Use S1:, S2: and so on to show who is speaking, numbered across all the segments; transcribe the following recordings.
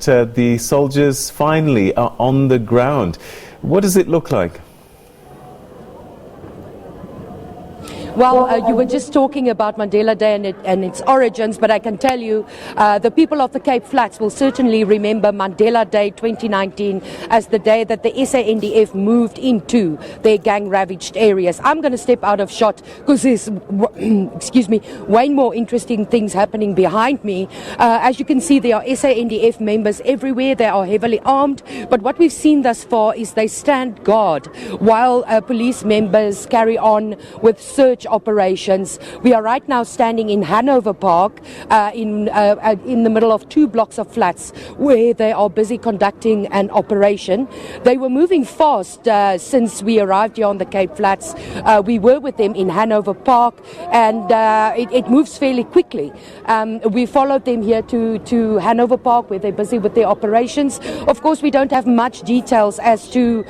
S1: that the soldiers finally are on the ground. What does it look like?
S2: Well, you were just talking about Mandela Day and its origins, but I can tell you the people of the Cape Flats will certainly remember Mandela Day 2019 as the day that the SANDF moved into their gang-ravaged areas. I'm going to step out of shot because there's, excuse me, way more interesting things happening behind me. As you can see, there are SANDF members everywhere. They are heavily armed, but what we've seen thus far is they stand guard while police members carry on with search operations. We are right now standing in Hanover Park in the middle of 2 blocks of flats where they are busy conducting an operation. They were moving fast since we arrived here on the Cape Flats. We were with them in Hanover Park, and it moves fairly quickly. We followed them here to Hanover Park where they're busy with their operations. Of course, we don't have much details as to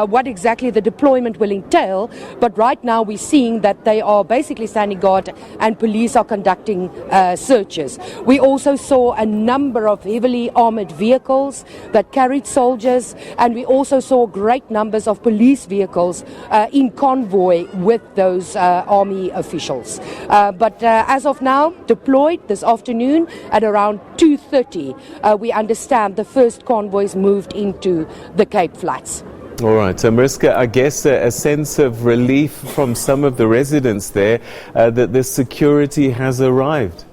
S2: what exactly the deployment will entail, but right now we're seeing that they are basically standing guard and police are conducting searches. We also saw a number of heavily armored vehicles that carried soldiers, and we also saw great numbers of police vehicles in convoy with those army officials. But as of now, deployed this afternoon at around 2:30, we understand the first convoys moved into the Cape Flats.
S1: All right, so Mariska, I guess a sense of relief from some of the residents there that the security has arrived.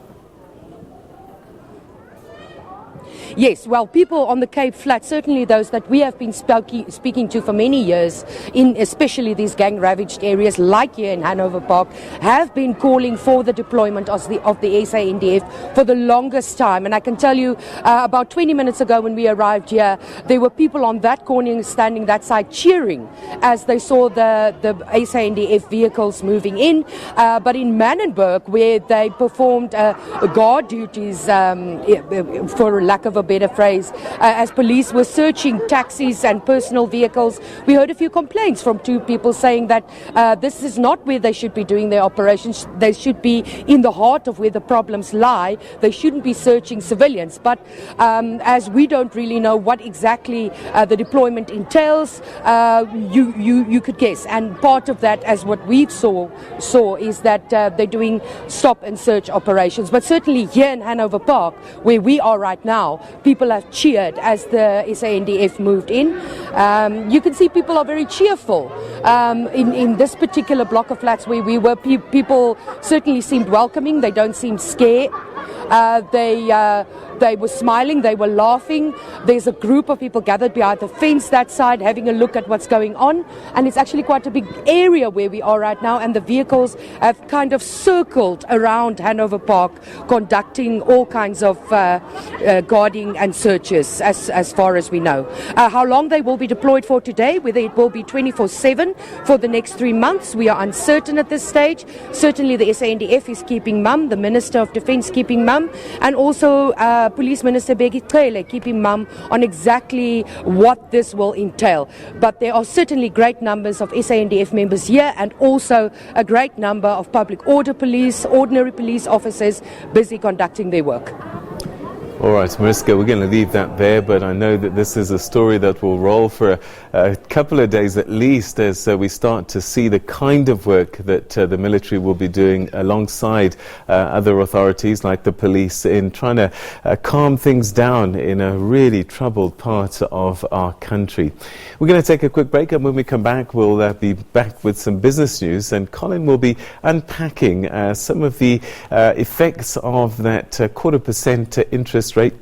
S2: Yes, well, people on the Cape Flats, certainly those that we have been speaking to for many years, in especially these gang-ravaged areas like here in Hanover Park, have been calling for the deployment of the SANDF for the longest time. And I can tell you, about 20 minutes ago when we arrived here, there were people on that corner standing that side cheering as they saw the SANDF vehicles moving in. But in Manenberg, where they performed guard duties, for lack of a better phrase, as police were searching taxis and personal vehicles, we heard a few complaints from 2 people saying that this is not where they should be doing their operations. They should be in the heart of where the problems lie. They shouldn't be searching civilians. But as we don't really know what exactly the deployment entails, you could guess. And part of that, as what we saw is that they're doing stop and search operations. But certainly here in Hanover Park, where we are right now, people have cheered as the SANDF moved in. You can see people are very cheerful. In this particular block of flats where we were, people certainly seemed welcoming. They don't seem scared. They were smiling, they were laughing. There's a group of people gathered behind the fence that side having a look at what's going on. And it's actually quite a big area where we are right now, and the vehicles have kind of circled around Hanover Park, conducting all kinds of guarding and searches as far as we know. How long they will be deployed for today, whether it will be 24/7 for the next 3 months, we are uncertain at this stage. Certainly the SANDF is keeping mum, the Minister of Defence keeping mum, and also Police Minister Begitele keeping mum on exactly what this will entail. But there are certainly great numbers of SANDF members here, and also a great number of public order police, ordinary police officers busy conducting their work.
S1: All right, Mariska, we're going to leave that there, but I know that this is a story that will roll for a couple of days at least as we start to see the kind of work that the military will be doing alongside other authorities like the police in trying to calm things down in a really troubled part of our country. We're going to take a quick break, and when we come back, we'll be back with some business news, and Colin will be unpacking some of the effects of that 0.25% interest rate